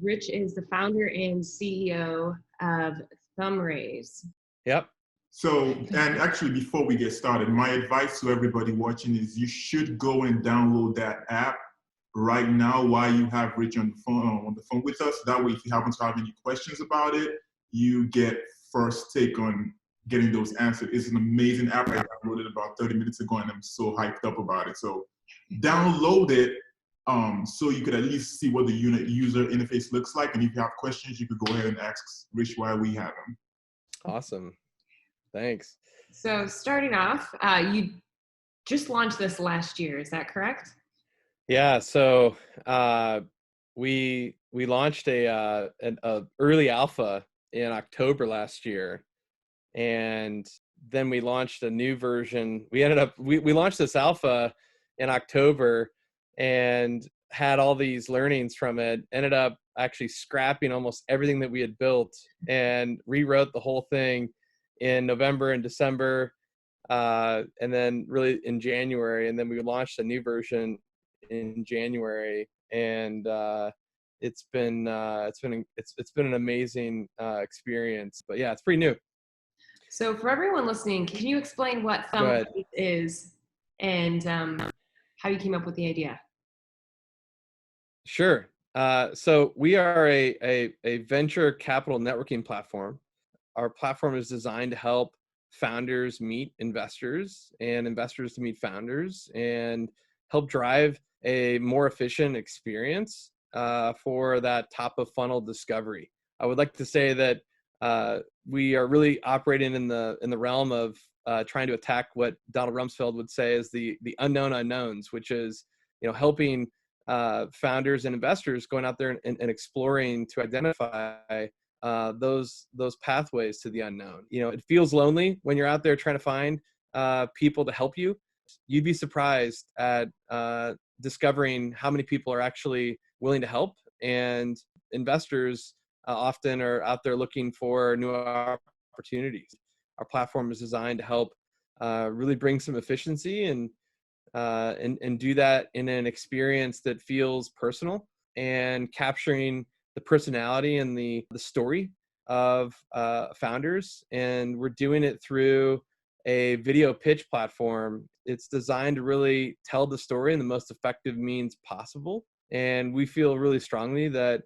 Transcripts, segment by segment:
Rich is the founder and CEO of Thumbraise. Yep. So, and actually before we get started, my advice to everybody watching is you should go and download that app right now while you have Rich on the phone with us. That way, if you happen to have any questions about it, you get first take on getting those answered. It's an amazing app. I downloaded it about 30 minutes ago and I'm so hyped up about it. So download it so you could at least see what the user interface looks like. And if you have questions, you could go ahead and ask Rich while we have him. Awesome. Thanks. So starting off, you just launched this last year. Is that correct? Yeah. So we launched an early alpha in October last year, and then we launched a new version. We launched this alpha in October and had all these learnings from it. Ended up actually scrapping almost everything that we had built and rewrote the whole thing in November and December, and then really in January. And then we launched a new version in January, and it's been an amazing experience. But yeah, it's pretty new. So for everyone listening, can you explain what Thumbraise is and how you came up with the idea? Sure. So we are a venture capital networking platform. Our platform is designed to help founders meet investors and investors to meet founders and help drive a more efficient experience for that top of funnel discovery. I would like to say that we are really operating in the realm of trying to attack what Donald Rumsfeld would say is the unknown unknowns, which is helping founders and investors going out there and exploring to identify those pathways to the unknown. It feels lonely when you're out there trying to find people to help you. You'd be surprised at discovering how many people are actually willing to help, and investors often are out there looking for new opportunities. Our platform is designed to help really bring some efficiency and do that in an experience that feels personal and capturing the personality and the story of founders. And we're doing it through a video pitch platform. It's designed to really tell the story in the most effective means possible. And we feel really strongly that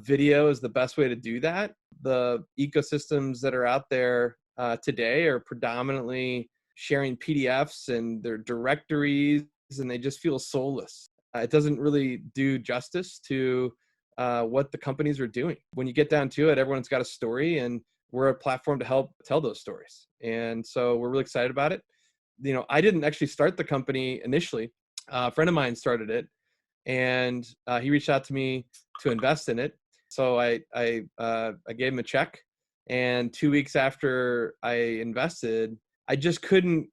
video is the best way to do that. The ecosystems that are out there today are predominantly sharing PDFs and their directories, and they just feel soulless. It doesn't really do justice to what the companies are doing. When you get down to it, everyone's got a story, and we're a platform to help tell those stories. And so we're really excited about it. I didn't actually start the company initially. A friend of mine started it, and he reached out to me to invest in it. So I gave him a check, and 2 weeks after I invested, I just couldn't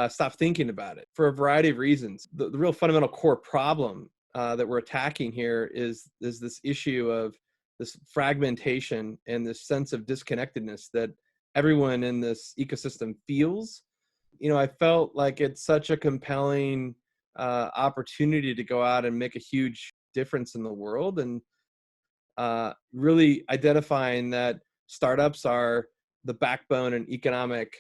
stop thinking about it for a variety of reasons. The real fundamental core problem that we're attacking here is this issue of this fragmentation and this sense of disconnectedness that everyone in this ecosystem feels. I felt like it's such a compelling opportunity to go out and make a huge difference in the world, and really identifying that startups are the backbone and economic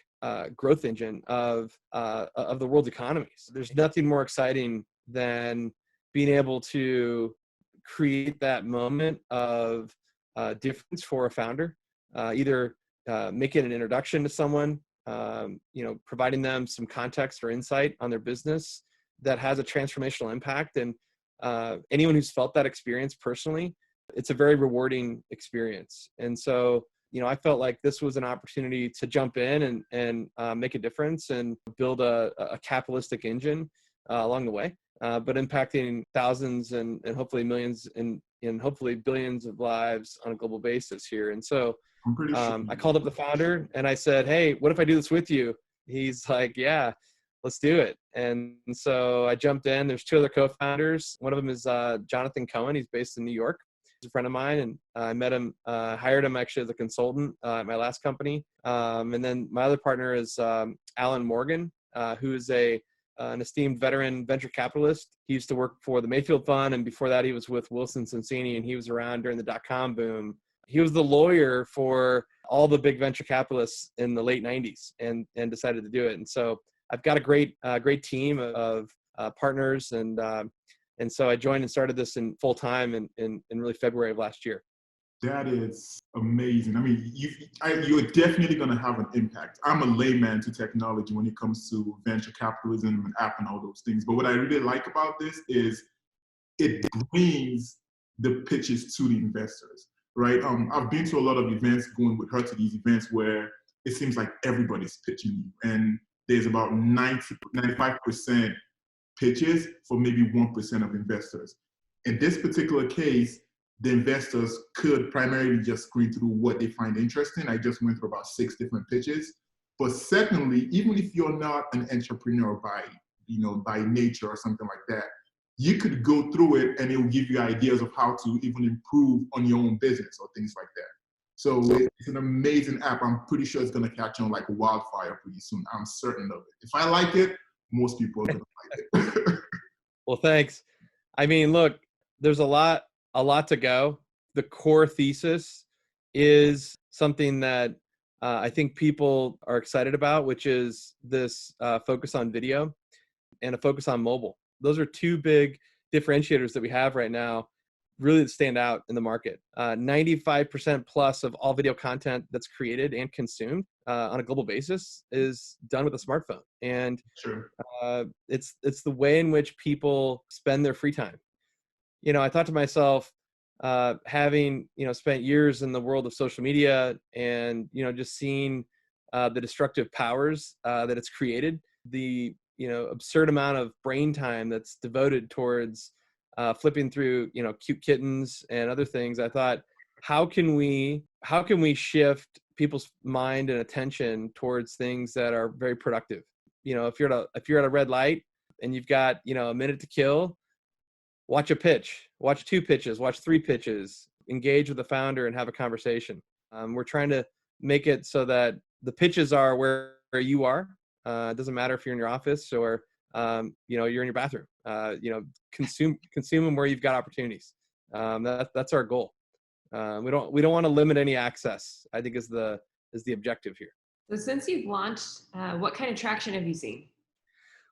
growth engine of the world's economies. There's nothing more exciting than being able to create that moment of difference for a founder, either making an introduction to someone, providing them some context or insight on their business that has a transformational impact. And anyone who's felt that experience personally, it's a very rewarding experience. And so, I felt like this was an opportunity to jump in and make a difference and build a capitalistic engine along the way, but impacting thousands and hopefully millions and hopefully billions of lives on a global basis here. And so I called up the founder and I said, "Hey, what if I do this with you?" He's like, "Yeah, let's do it." And so I jumped in. There's two other co-founders. One of them is Jonathan Cohen. He's based in New York. He's a friend of mine, and I met him, hired him actually as a consultant at my last company. And then my other partner is Alan Morgan, who is a an esteemed veteran venture capitalist. He used to work for the Mayfield Fund, and before that he was with Wilson Sonsini, and he was around during the dot-com boom. He was the lawyer for all the big venture capitalists in the late 90s and decided to do it. And so I've got a great team of partners, and so I joined and started this in full time in really February of last year. That is amazing. I mean, you're definitely going to have an impact. I'm a layman to technology when it comes to venture capitalism and app and all those things. But what I really like about this is it brings the pitches to the investors, right? I've been to a lot of events, going with her to these events where it seems like everybody's pitching you. And there's about 95% pitches for maybe 1% of investors. In this particular case, the investors could primarily just screen through what they find interesting. I just went through about 6 different pitches. But secondly, even if you're not an entrepreneur by nature or something like that, you could go through it and it will give you ideas of how to even improve on your own business or things like that. So it's an amazing app. I'm pretty sure it's going to catch on like wildfire pretty soon. I'm certain of it. If I like it, most people are going to like it. Well, thanks. I mean, look, there's a lot to go. The core thesis is something that I think people are excited about, which is this focus on video and a focus on mobile. Those are 2 big differentiators that we have right now, really that stand out in the market. 95% plus of all video content that's created and consumed on a global basis is done with a smartphone. And sure. It's the way in which people spend their free time. I thought to myself, having, spent years in the world of social media and, just seeing the destructive powers that it's created, the, absurd amount of brain time that's devoted towards flipping through, cute kittens and other things. I thought, how can we shift people's mind and attention towards things that are very productive? If you're at a red light and you've got, a minute to kill, watch a pitch, watch 2 pitches, watch 3 pitches, engage with the founder and have a conversation. We're trying to make it so that the pitches are where you are. It doesn't matter if you're in your office or, you're in your bathroom. Consume them where you've got opportunities. That's our goal. We don't want to limit any access, I think is the objective here. So since you've launched, what kind of traction have you seen?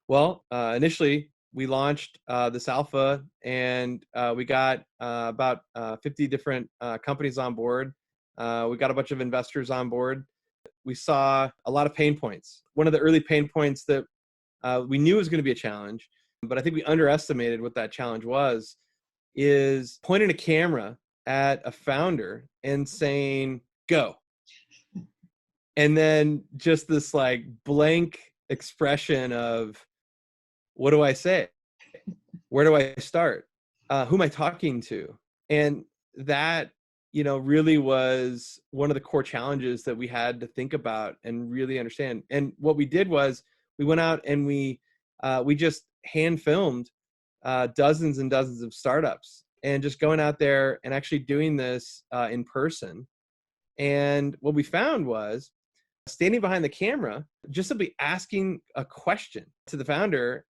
Well, initially we launched this alpha, and we got about 50 different companies on board. We got a bunch of investors on board. We saw a lot of pain points. One of the early pain points that we knew was going to be a challenge, but I think we underestimated what that challenge was, is pointing a camera at a founder and saying, go. And then just this like blank expression of, what do I say? Where do I start? Who am I talking to? And that, really was one of the core challenges that we had to think about and really understand. And what we did was we went out and we just hand filmed dozens and dozens of startups, and just going out there and actually doing this in person. And what we found was, standing behind the camera, just simply asking a question to the founder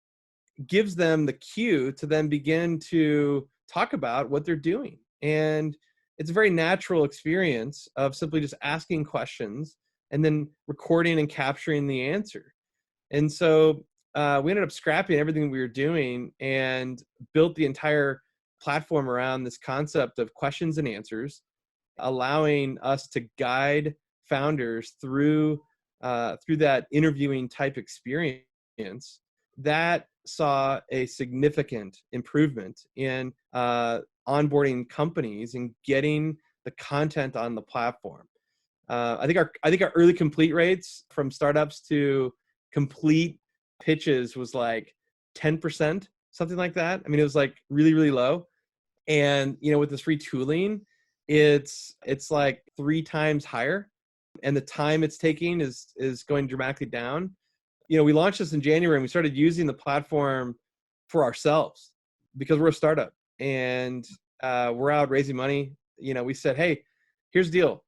gives them the cue to then begin to talk about what they're doing. And it's a very natural experience of simply just asking questions and then recording and capturing the answer. And so we ended up scrapping everything we were doing and built the entire platform around this concept of questions and answers, allowing us to guide founders through that interviewing type experience. That saw a significant improvement in onboarding companies and getting the content on the platform. I think our early complete rates from startups to complete pitches was like 10%, something like that. I mean, it was like really, really low. And with this retooling, it's like 3 times higher, and the time it's taking is going dramatically down. We launched this in January, and we started using the platform for ourselves because we're a startup and we're out raising money. We said, hey, here's the deal.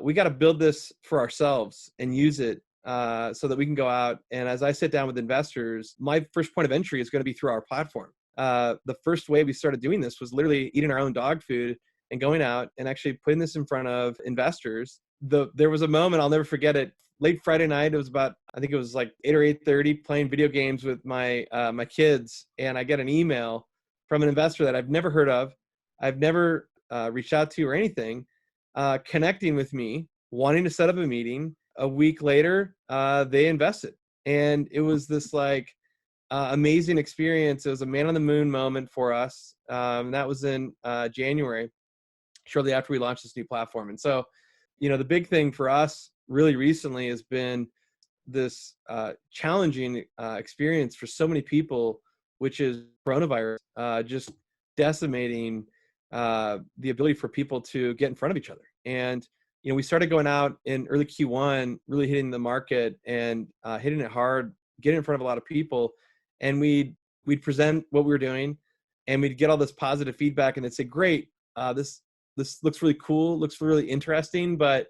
We got to build this for ourselves and use it so that we can go out. And as I sit down with investors, my first point of entry is going to be through our platform. The first way we started doing this was literally eating our own dog food and going out and actually putting this in front of investors. There was a moment, I'll never forget it. Late Friday night, it was about, I think it was like 8 or 8:30, playing video games with my kids. And I get an email from an investor that I've never heard of. I've never reached out to or anything, connecting with me, wanting to set up a meeting. A week later, they invested. And it was this like amazing experience. It was a man on the moon moment for us. That was in January, shortly after we launched this new platform. And so, the big thing for us really recently has been this challenging experience for so many people, which is coronavirus, just decimating the ability for people to get in front of each other. And we started going out in early Q1, really hitting the market and hitting it hard, getting in front of a lot of people. And we'd present what we were doing, and we'd get all this positive feedback, and they'd say, "Great, this looks really cool, looks really interesting, but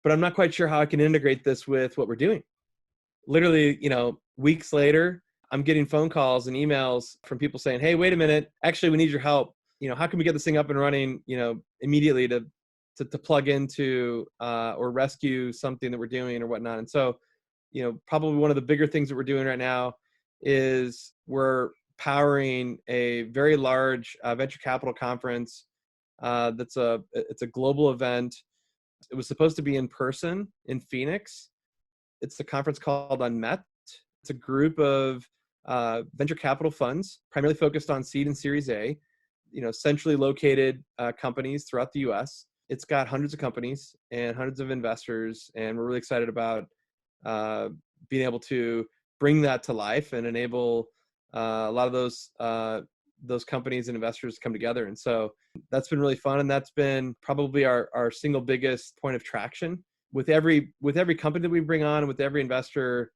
I'm not quite sure how I can integrate this with what we're doing." Literally, weeks later, I'm getting phone calls and emails from people saying, "Hey, wait a minute, actually, we need your help. How can we get this thing up and running, immediately to plug into or rescue something that we're doing or whatnot." And so, probably one of the bigger things that we're doing right now is we're powering a very large venture capital conference. It's a global event. It was supposed to be in person in Phoenix. It's a conference called Unmet. It's a group of venture capital funds, primarily focused on seed and Series A, centrally located companies throughout the U.S. It's got hundreds of companies and hundreds of investors, and we're really excited about being able to bring that to life and enable a lot of those companies and investors to come together. And so that's been really fun, and that's been probably our single biggest point of traction. With every company that we bring on, and with every investor,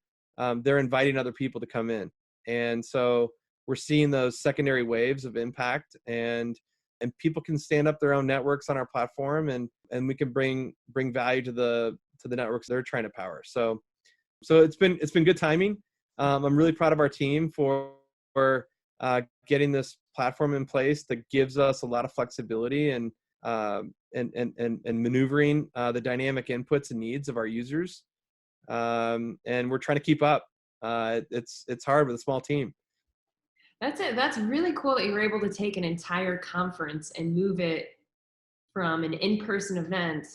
they're inviting other people to come in, and so we're seeing those secondary waves of impact, and people can stand up their own networks on our platform, and we can bring value to the networks they're trying to power. So it's been good timing. I'm really proud of our team for getting this platform in place that gives us a lot of flexibility and maneuvering the dynamic inputs and needs of our users. And we're trying to keep up. It's hard with a small team. That's it. That's really cool that you were able to take an entire conference and move it from an in-person event,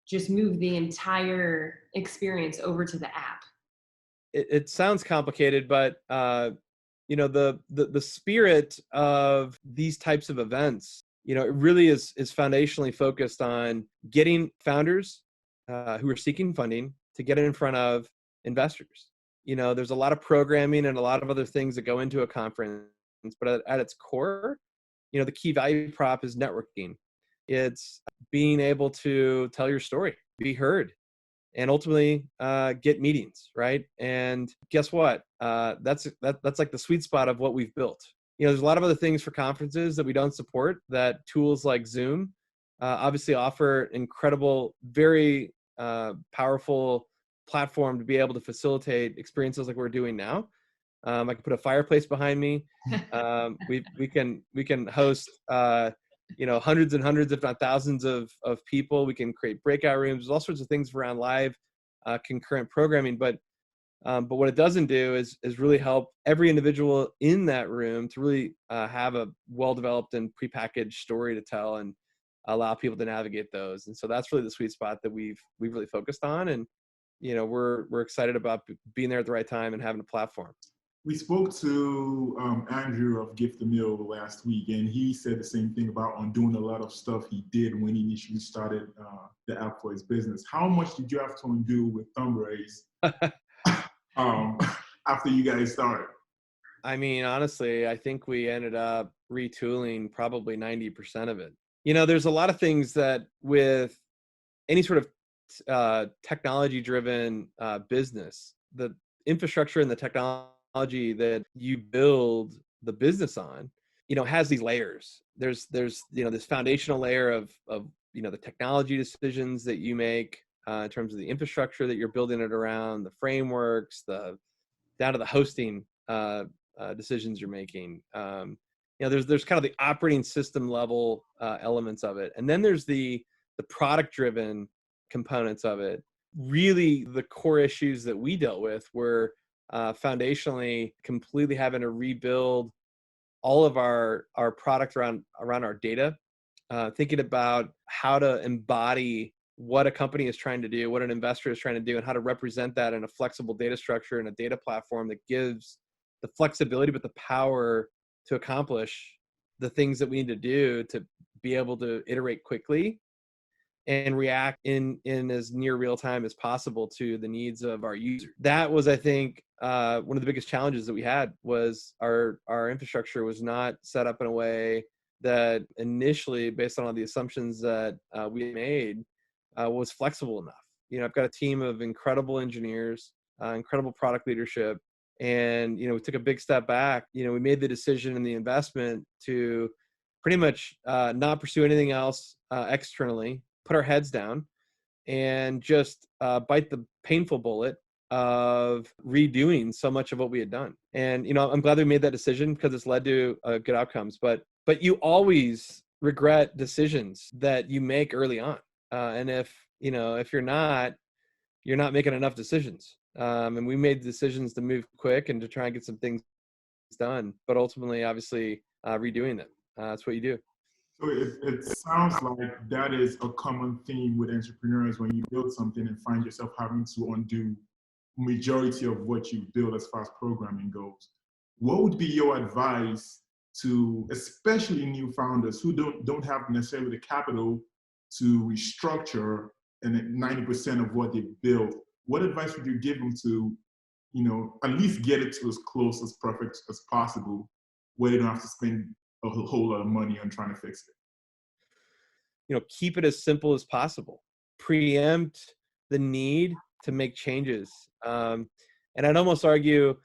just move the entire experience over to the app. It sounds complicated, but the spirit of these types of events, it really is foundationally focused on getting founders who are seeking funding to get in front of investors. There's a lot of programming and a lot of other things that go into a conference, but at its core, the key value prop is networking. It's being able to tell your story, be heard, and ultimately get meetings, right? And guess what? That's like the sweet spot of what we've built. There's a lot of other things for conferences that we don't support, that tools like Zoom obviously offer incredible, very powerful platform to be able to facilitate experiences like we're doing now. I can put a fireplace behind me. We can host hundreds and hundreds, if not thousands of people. We can create breakout rooms. There's all sorts of things around live concurrent programming, but what it doesn't do is really help every individual in that room to really have a well-developed and prepackaged story to tell, and allow people to navigate those. And so that's really the sweet spot that we've really focused on. And we're excited about being there at the right time and having a platform. We spoke to Andrew of Gift the Mill last week, and he said the same thing about doing a lot of stuff he did when he initially started the app for his business. How much did you have to undo with Thumbraise after you guys started? I mean, honestly, I think we ended up retooling probably 90% of it. There's a lot of things that with any sort of technology-driven business, the infrastructure and the technology that you build the business on, has these layers. There's this foundational layer of the technology decisions that you make, in terms of the infrastructure that you're building it around, the frameworks, down to the hosting decisions you're making. There's kind of the operating system level elements of it, and then there's the product driven components of it. Really, the core issues that we dealt with were foundationally completely having to rebuild all of our product around our data, thinking about how to embody what a company is trying to do, what an investor is trying to do, and how to represent that in a flexible data structure and a data platform that gives the flexibility but the power to accomplish the things that we need to do to be able to iterate quickly and react in as near real time as possible to the needs of our users. That was, I think, one of the biggest challenges that we had was our infrastructure was not set up in a way that initially, based on all the assumptions that we made, was flexible enough. I've got a team of incredible engineers, incredible product leadership, and we took a big step back. We made the decision and the investment to pretty much not pursue anything else externally, put our heads down, and just bite the painful bullet of redoing so much of what we had done. And I'm glad we made that decision because it's led to good outcomes. But you always regret decisions that you make early on, and if you're not making enough decisions. And we made decisions to move quick and to try and get some things done, but ultimately, obviously, redoing them. That's what you do. So it sounds like that is a common theme with entrepreneurs when you build something and find yourself having to undo majority of what you build as far as programming goes. What would be your advice to especially new founders who don't have necessarily the capital to restructure and 90% of what they built? What advice would you give them to, at least get it to as close as perfect as possible, where they don't have to spend a whole lot of money on trying to fix it? Keep it as simple as possible. Preempt the need to make changes. And I'd almost argue,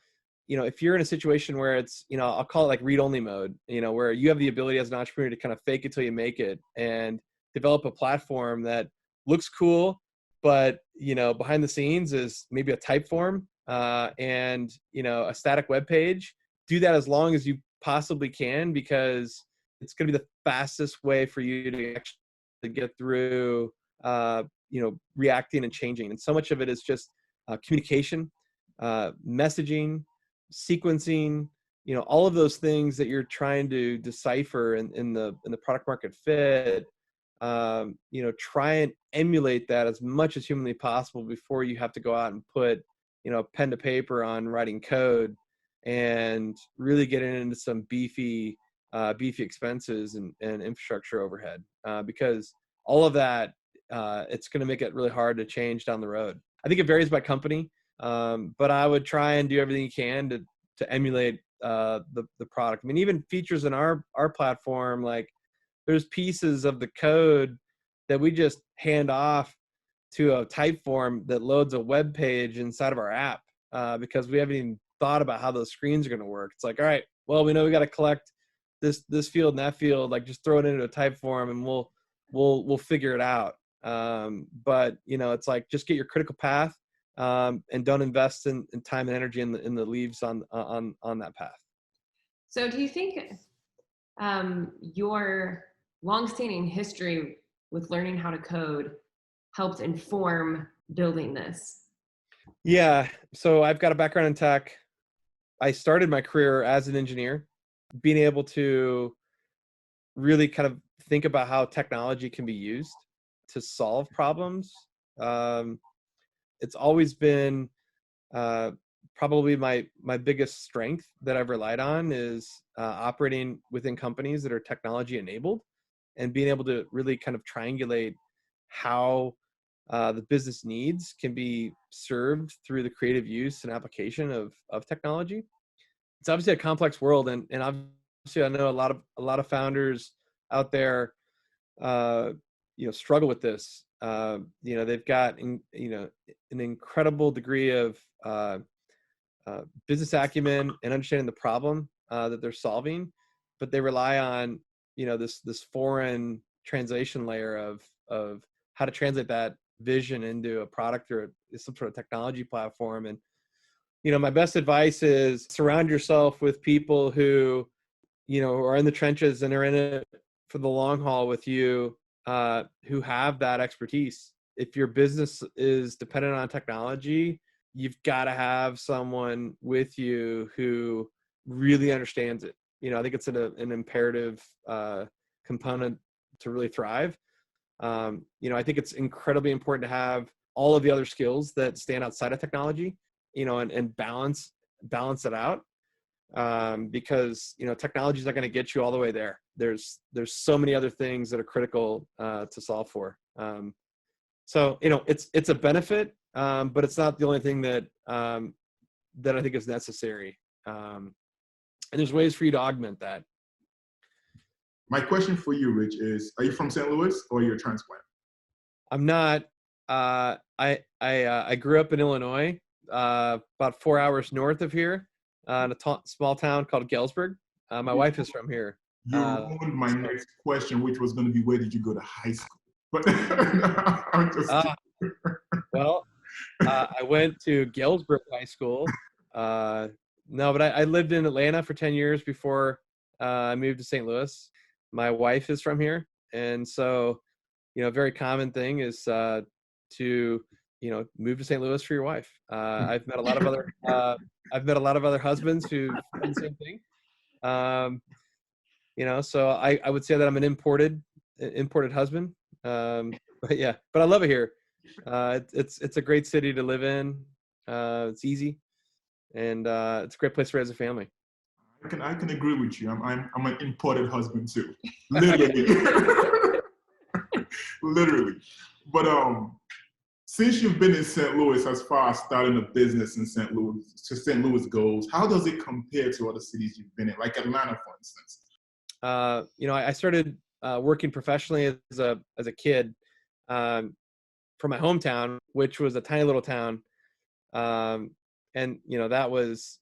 if you're in a situation where it's, I'll call it like read-only mode, where you have the ability as an entrepreneur to kind of fake it till you make it and develop a platform that looks cool, but, behind the scenes is maybe a type form and, a static web page. Do that as long as you possibly can, because it's going to be the fastest way for you to actually get through, reacting and changing. And so much of it is just communication, messaging, sequencing, all of those things that you're trying to decipher in the product market fit. Try and emulate that as much as humanly possible before you have to go out and put, pen to paper on writing code and really getting into some beefy expenses and infrastructure overhead, because all of that, it's going to make it really hard to change down the road. I think it varies by company, but I would try and do everything you can to emulate the product. I mean, even features in our platform, like there's pieces of the code that we just hand off to a type form that loads a web page inside of our app, because we haven't even thought about how those screens are going to work. It's like, all right, well, we know we got to collect this field and that field, like just throw it into a type form and we'll figure it out. But it's like, just get your critical path, and don't invest in time and energy in the leaves on that path. So do you think your longstanding history with learning how to code helped inform building this? Yeah. So I've got a background in tech. I started my career as an engineer, being able to really kind of think about how technology can be used to solve problems. It's always been probably my biggest strength that I've relied on is operating within companies that are technology enabled and being able to really kind of triangulate how the business needs can be served through the creative use and application of technology. It's obviously a complex world, and obviously I know a lot of founders out there struggle with this. They've got an incredible degree of business acumen and understanding the problem that they're solving, but they rely on this foreign translation layer of how to translate that vision into a product or some sort of technology platform. And, my best advice is surround yourself with people who, are in the trenches and are in it for the long haul with you, who have that expertise. If your business is dependent on technology, you've got to have someone with you who really understands it. I think it's an imperative component to really thrive. I think it's incredibly important to have all of the other skills that stand outside of technology, and balance it out. Because technology is not going to get you all the way there. There's so many other things that are critical to solve for. So it's a benefit, but it's not the only thing that I think is necessary. And there's ways for you to augment that. My question for you, Rich, is: are you from St. Louis or you're a transplant? I'm not. I grew up in Illinois, about 4 hours north of here. In a small town called Galesburg. My wife is from here. You ruined my next question, which was going to be, where did you go to high school? But I'm just well, I went to Galesburg High School. No, but I lived in Atlanta for 10 years before I moved to St. Louis. My wife is from here, and so a very common thing is to move to St. Louis for your wife. I've met a lot of other husbands who've done the same thing. So I would say that I'm an imported husband. But I love it here. It's a great city to live in. It's easy, and it's a great place to raise a family. I can agree with you. I'm an imported husband too, literally, literally. But since you've been in St. Louis, as far as starting a business in St. Louis goes, how does it compare to other cities you've been in, like Atlanta, for instance? I started working professionally as a kid from my hometown, which was a tiny little town, and that was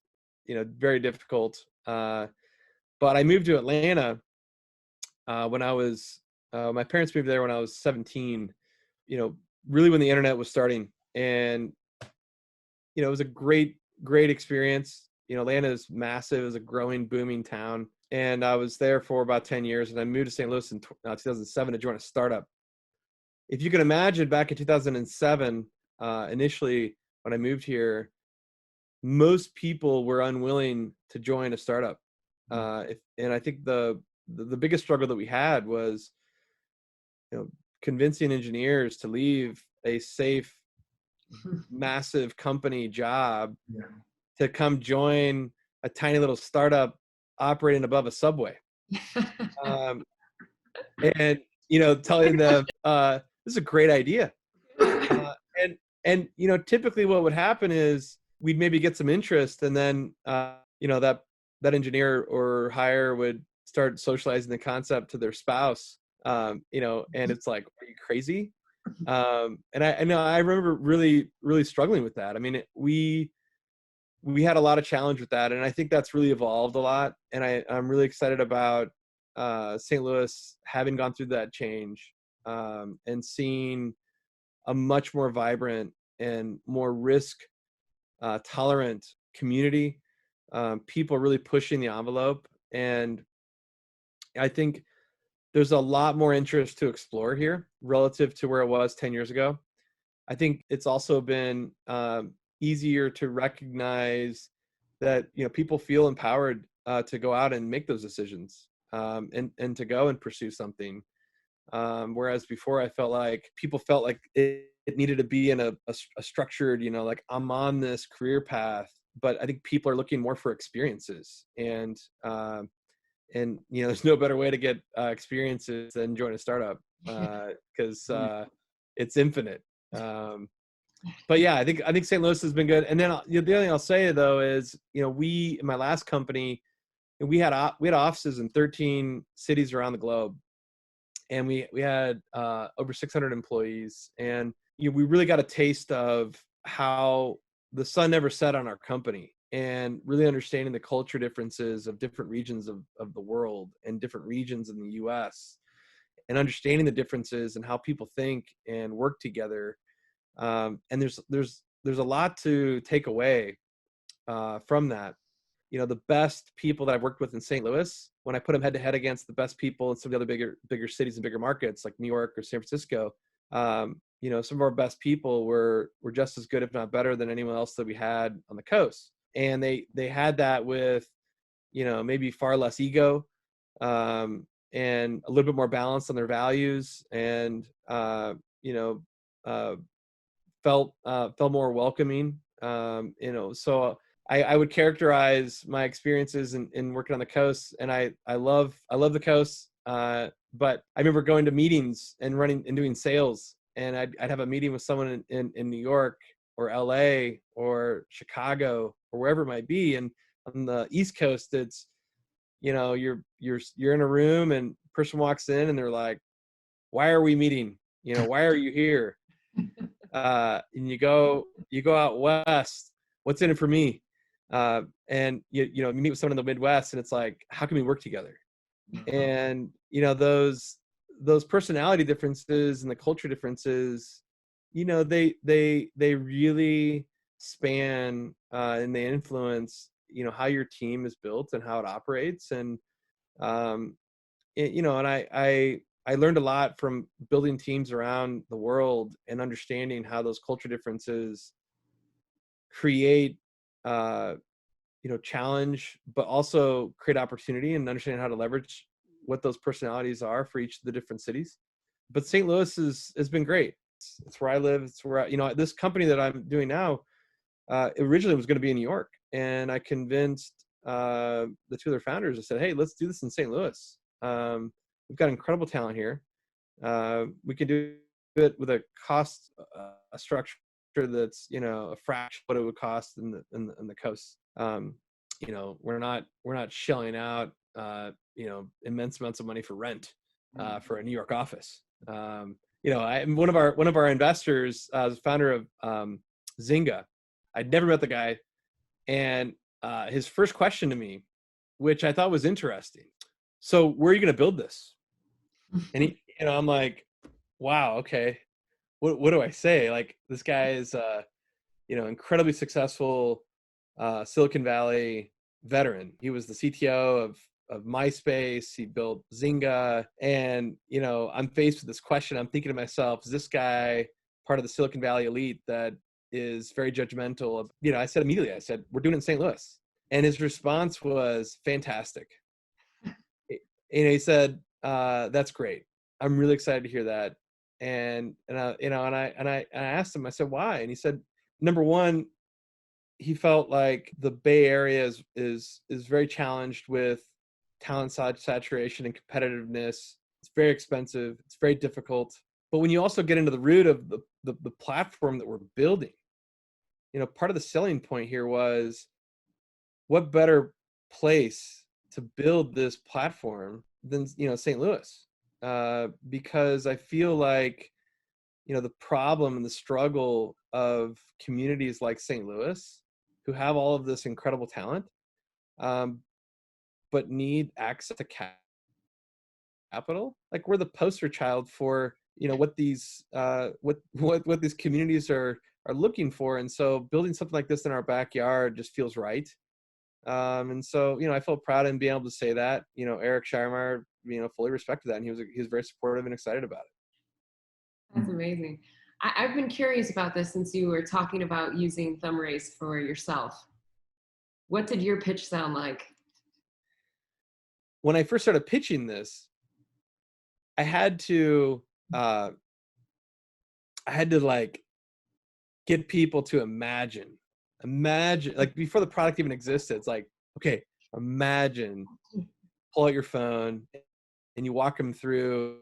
very difficult. But I moved to Atlanta when I was. My parents moved there when I was 17. Really when the internet was starting, and it was a great experience. Atlanta is massive. It was a growing, booming town, and I was there for about 10 years, and I moved to St. Louis in 2007 to join a startup. If you can imagine, back in 2007, initially when I moved here, most people were unwilling to join a startup, and I think the biggest struggle that we had was convincing engineers to leave a safe, massive company job to come join a tiny little startup operating above a subway. And telling them this is a great idea. And typically what would happen is we'd maybe get some interest, and then that engineer or hire would start socializing the concept to their spouse. And it's like, are you crazy? And I know I remember really, really struggling with that. I mean, we had a lot of challenge with that, and I think that's really evolved a lot. And I'm really excited about St. Louis having gone through that change, and seeing a much more vibrant and more risk tolerant community, people really pushing the envelope. And I think there's a lot more interest to explore here relative to where it was 10 years ago. I think it's also been easier to recognize that people feel empowered to go out and make those decisions, and to go and pursue something. Whereas before, I felt like people felt like it needed to be in a structured, like I'm on this career path. But I think people are looking more for experiences, and there's no better way to get experiences than join a startup, because it's infinite. But yeah, I think St. Louis has been good. And then the other thing I'll say though is, we in my last company, we had offices in 13 cities around the globe, and we had over 600 employees, and we really got a taste of how the sun never set on our company, and really understanding the culture differences of different regions of the world and different regions in the US, and understanding the differences and how people think and work together. And there's a lot to take away from that. The best people that I've worked with in St. Louis, when I put them head to head against the best people in some of the other bigger cities and bigger markets like New York or San Francisco, some of our best people were just as good, if not better, than anyone else that we had on the coast. And they had that with, maybe far less ego, and a little bit more balance on their values, and felt more welcoming. So I would characterize my experiences in working on the coast, and I love the coast. But I remember going to meetings and running and doing sales, and I'd have a meeting with someone in New York or LA or Chicago or wherever it might be. And on the East Coast, it's, you're in a room and a person walks in and they're like, why are we meeting? Why are you here? And you go out west, what's in it for me? And you meet with someone in the Midwest and it's like, how can we work together? And those personality differences and the culture differences, they really span and they influence how your team is built and how it operates. And and I learned a lot from building teams around the world and understanding how those culture differences create challenge, but also create opportunity, and understanding how to leverage what those personalities are for each of the different cities. But St. Louis has been great. It's where I live. It's where this company that I'm doing now originally was going to be in New York, and I convinced the two other founders. I said, "Hey, let's do this in St. Louis. We've got incredible talent here. We can do it with a cost a structure that's a fraction of what it would cost in the coast. We're not shelling out immense amounts of money for rent for a New York office. One of our investors, the founder of Zynga. I'd never met the guy, and his first question to me, which I thought was interesting, so where are you going to build this? And he, I'm like, wow, okay, what do I say? Like, this guy is incredibly successful Silicon Valley veteran. He was the CTO of MySpace. He built Zynga. And, I'm faced with this question. I'm thinking to myself, is this guy part of the Silicon Valley elite that is very judgmental of, I said immediately, we're doing it in St. Louis. And his response was fantastic. He said, that's great. I'm really excited to hear that. And I asked him, I said, why? And he said, number one, he felt like the Bay Area is very challenged with talent saturation and competitiveness. It's very expensive. It's very difficult. But when you also get into the root of the platform that we're building, part of the selling point here was, what better place to build this platform than St. Louis? Because I feel like the problem and the struggle of communities like St. Louis, who have all of this incredible talent, but need access to capital. Like, we're the poster child for what these what these communities are looking for. And so building something like this in our backyard just feels right. And so I felt proud in being able to say that. Eric Schirmeyer fully respected that, and he was very supportive and excited about it. That's amazing. I've been curious about this since you were talking about using Thumbraise for yourself. What did your pitch sound like? When I first started pitching this, I had to like get people to imagine, like, before the product even existed. It's like, okay, imagine, pull out your phone and you walk them through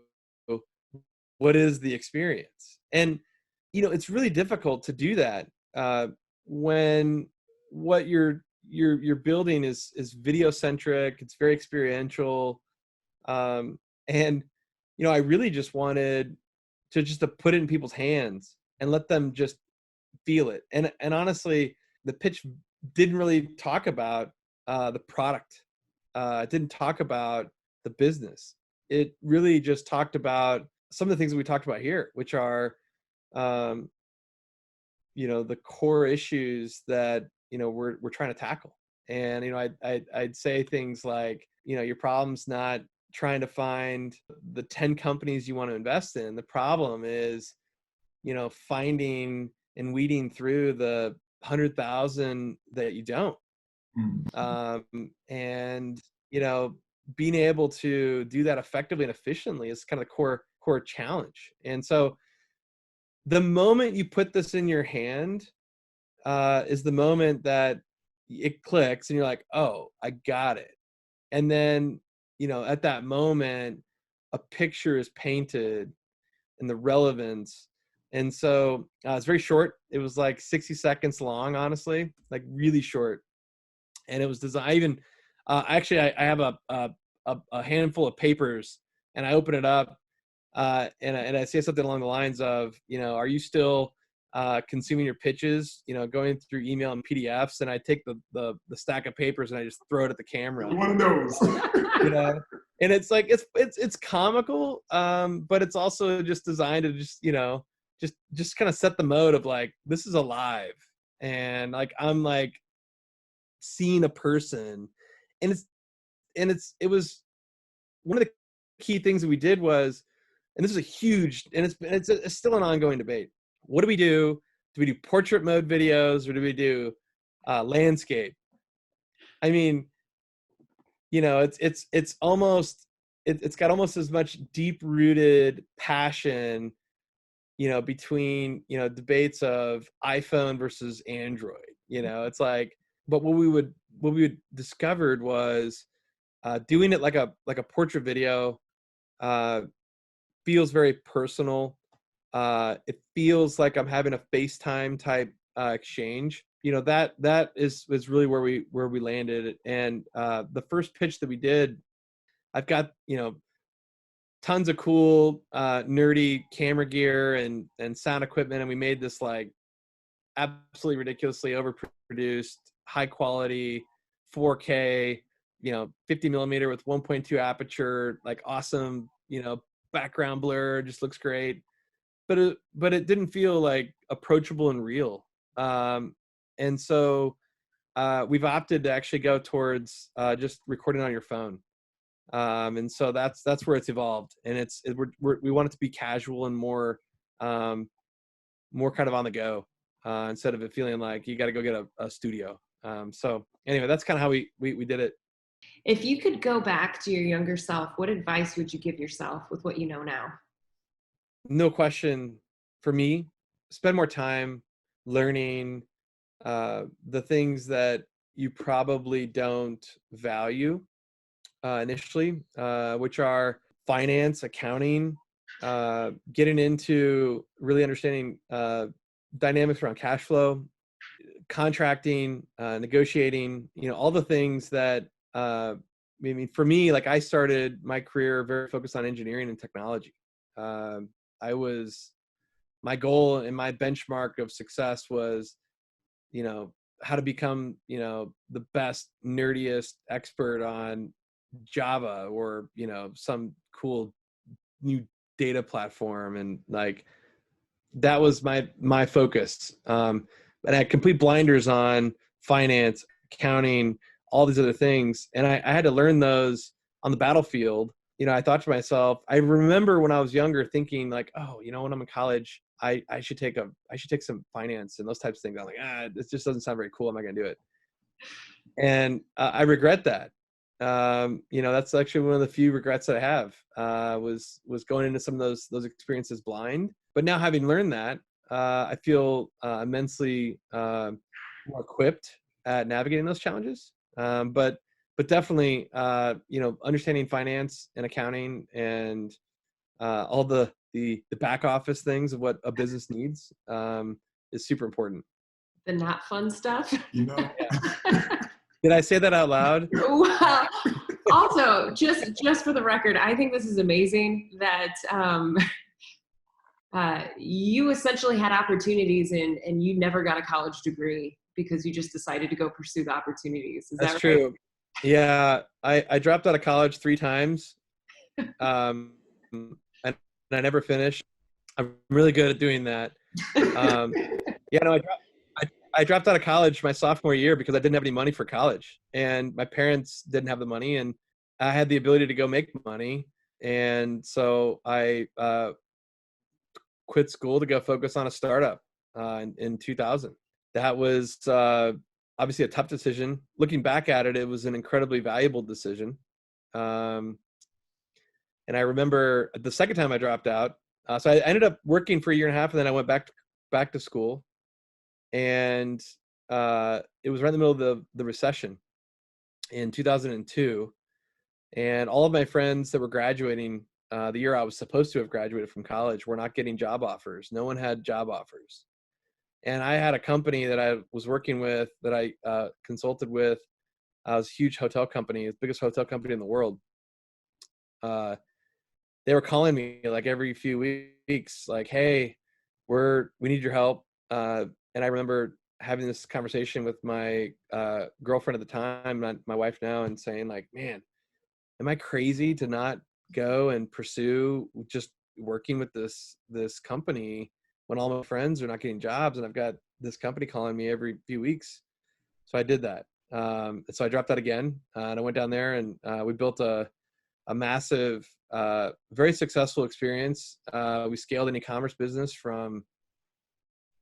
what is the experience. And it's really difficult to do that when what you're building is video centric. It's very experiential, and I really just wanted to put it in people's hands and let them just feel it. And honestly, the pitch didn't really talk about the product. It didn't talk about the business. It really just talked about some of the things that we talked about here, which are the core issues that, we're trying to tackle. And, I'd say things like, your problem's not trying to find the 10 companies you want to invest in. The problem is, finding and weeding through the 100,000 that you don't. And, being able to do that effectively and efficiently is kind of the core challenge. And so the moment you put this in your hand is the moment that it clicks and you're like, oh, I got it. And then, at that moment, a picture is painted and the relevance. And so it's very short. It was like 60 seconds long, honestly, like really short. And it was designed, actually, I have a handful of papers, and I open it up and I say something along the lines of, are you still consuming your pitches, going through email and PDFs? And I take the stack of papers and I just throw it at the camera. One of those. And it's like, it's comical, but it's also just designed to just kind of set the mode of like, this is alive. And like, I'm like seeing a person, and it was one of the key things that we did was, and this is a huge, and it's still an ongoing debate. What do we do? Do we do portrait mode videos, or do we do landscape? I mean, it's got almost as much deep rooted passion, between, debates of iPhone versus Android. It's like, but what we discovered was doing it like a portrait video feels very personal. It feels like I'm having a FaceTime type exchange. That is really where we landed. And the first pitch that we did, I've got tons of cool nerdy camera gear and sound equipment, and we made this like absolutely ridiculously overproduced, high quality 4K, 50 millimeter with 1.2 aperture, like awesome, background blur, just looks great. But it didn't feel like approachable and real. And so we've opted to actually go towards just recording on your phone. And so that's where it's evolved. And we want it to be casual and more kind of on the go, instead of it feeling like you got to go get a studio. So anyway, that's kind of how we did it. If you could go back to your younger self, what advice would you give yourself with what you know now? No question, for me, spend more time learning the things that you probably don't value initially, which are finance, accounting, getting into really understanding dynamics around cash flow, contracting, negotiating, all the things that, for me, like I started my career very focused on engineering and technology. My goal and my benchmark of success was, how to become, the best, nerdiest expert on Java or, some cool new data platform. And like, that was my focus. And I had complete blinders on finance, accounting, all these other things. And I had to learn those on the battlefield. I thought to myself, I remember when I was younger thinking like, oh, when I'm in college, I should take some finance and those types of things. I'm like, this just doesn't sound very cool. I'm not going to do it. And I regret that. That's actually one of the few regrets that I have, was going into some of those experiences blind. But now having learned that, I feel immensely more equipped at navigating those challenges. But definitely, understanding finance and accounting and all the back office things of what a business needs is super important. The not fun stuff. Yeah. Did I say that out loud? Well, also, just for the record, I think this is amazing that you essentially had opportunities and you never got a college degree because you just decided to go pursue the opportunities. Is that right? True. Yeah, I dropped out of college 3 times, and I never finished. I'm really good at doing that. Yeah, no, I dropped out of college my sophomore year because I didn't have any money for college, and my parents didn't have the money, and I had the ability to go make money, and so I quit school to go focus on a startup in 2000. That was obviously a tough decision. Looking back at it, it was an incredibly valuable decision. Um, and I remember the second time I dropped out. So I ended up working for a year and a half, and then I went back to school. And it was right in the middle of the recession in 2002. And all of my friends that were graduating the year I was supposed to have graduated from college were not getting job offers. No one had job offers. And I had a company that I was working with that I consulted with. It was a huge hotel company, the biggest hotel company in the world. They were calling me like every few weeks, like, "Hey, we need your help." And I remember having this conversation with my girlfriend at the time, my wife now, and saying like, "Man, am I crazy to not go and pursue just working with this company when all my friends are not getting jobs and I've got this company calling me every few weeks?" So I did that. So I dropped out again, and I went down there, and we built a massive, very successful experience. We scaled an e-commerce business from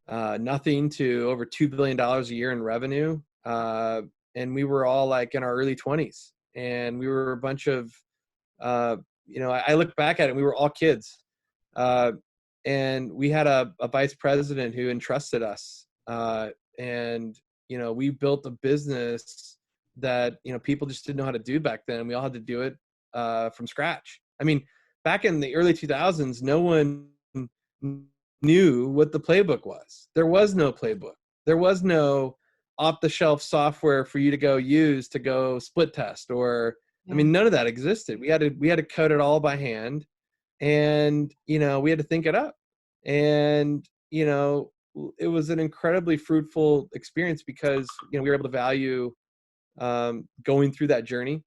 nothing to over $2 billion a year in revenue. And we were all like in our early 20s, and we were a bunch of, I look back at it, we were all kids. And we had a vice president who entrusted us. And, we built a business that, people just didn't know how to do back then. We all had to do it from scratch. I mean, back in the early 2000s, no one knew what the playbook was. There was no playbook. There was no off-the-shelf software for you to go use to go split test, or I mean, none of that existed. We had to code it all by hand, and we had to think it up. And it was an incredibly fruitful experience because we were able to value going through that journey.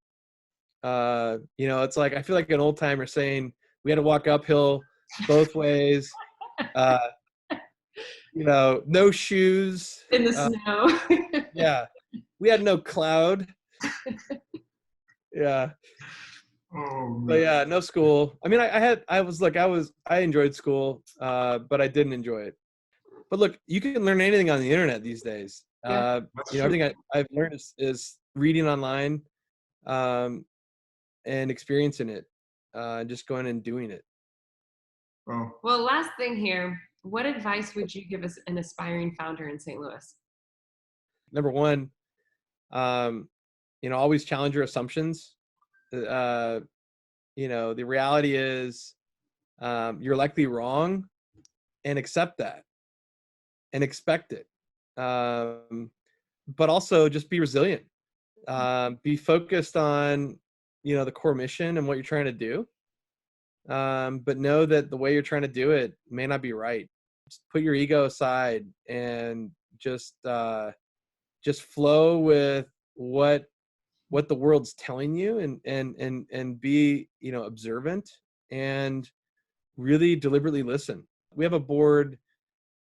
It's like I feel like an old timer saying we had to walk uphill both ways. No shoes in the snow. Yeah, we had no cloud. Yeah. Oh, But yeah, no school. I mean, I enjoyed school, but I didn't enjoy it. But look, you can learn anything on the internet these days. Everything I've learned is reading online, and experiencing it, just going and doing it. Well, last thing here, what advice would you give us an aspiring founder in St. Louis? Number one, always challenge your assumptions. The reality is, you're likely wrong, and accept that and expect it. But also just be resilient. Be focused on, the core mission and what you're trying to do. But know that the way you're trying to do it may not be right. Just put your ego aside and just flow with what the world's telling you, and be, observant and really deliberately listen. We have a board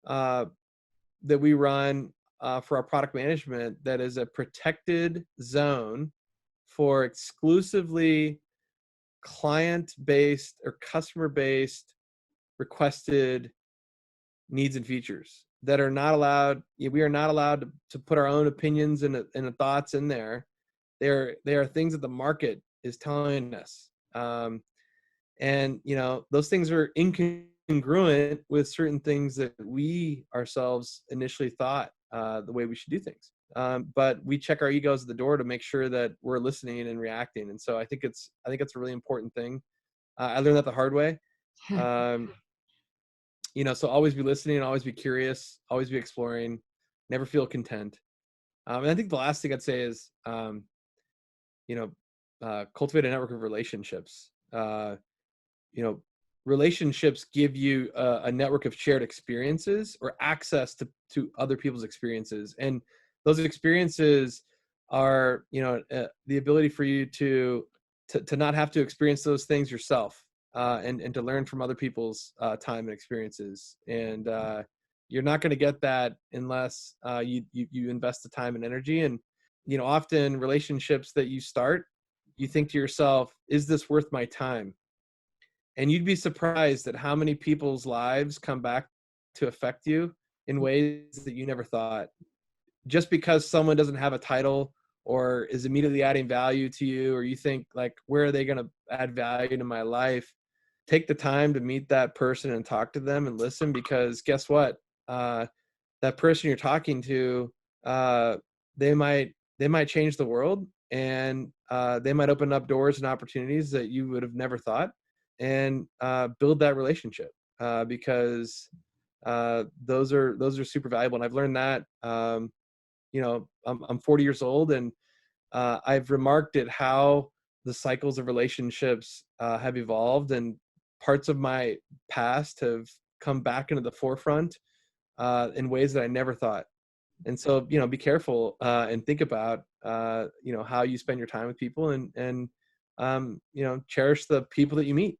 that we run for our product management that is a protected zone for exclusively client-based or customer-based requested needs and features that are not allowed. We are not allowed to put our own opinions and thoughts in there. They are things that the market is telling us. And those things are incongruent with certain things that we ourselves initially thought the way we should do things. But we check our egos at the door to make sure that we're listening and reacting. And so I think it's a really important thing. I learned that the hard way. So always be listening, always be curious, always be exploring, never feel content. And I think the last thing I'd say is, cultivate a network of relationships. Relationships give you a network of shared experiences or access to other people's experiences. And those experiences are, the ability for you to not have to experience those things yourself, and to learn from other people's time and experiences. And You're not going to get that unless you invest the time and energy. And, you know, often relationships that you start, you think to yourself, is this worth my time? And you'd be surprised at how many people's lives come back to affect you in ways that you never thought. Just because someone doesn't have a title or is immediately adding value to you, or you think like, where are they going to add value to my life? Take the time to meet that person and talk to them and listen, because guess what? That person you're talking to, they might change the world, and they might open up doors and opportunities that you would have never thought, and build that relationship, because those are super valuable. And I've learned that, you know, I'm 40 years old, and I've remarked at how the cycles of relationships have evolved, and parts of my past have come back into the forefront in ways that I never thought. And so, you know, be careful and think about, you know, how you spend your time with people, and you know, cherish the people that you meet.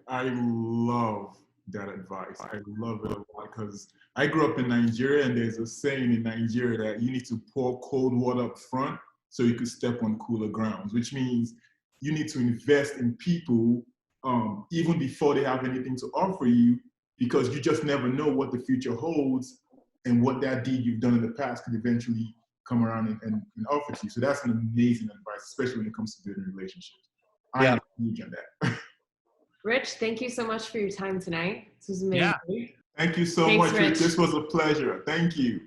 I love that advice. I love it a lot because I grew up in Nigeria, and there's a saying in Nigeria that you need to pour cold water up front so you can step on cooler grounds, which means you need to invest in people even before they have anything to offer you, because you just never know what the future holds and what that deed you've done in the past could eventually come around and offer to you. So that's an amazing advice, especially when it comes to building relationships. I am huge on that. Rich, thank you so much for your time tonight. This was amazing. Yeah. Thank you so Thanks, much, Rich. This was a pleasure. Thank you.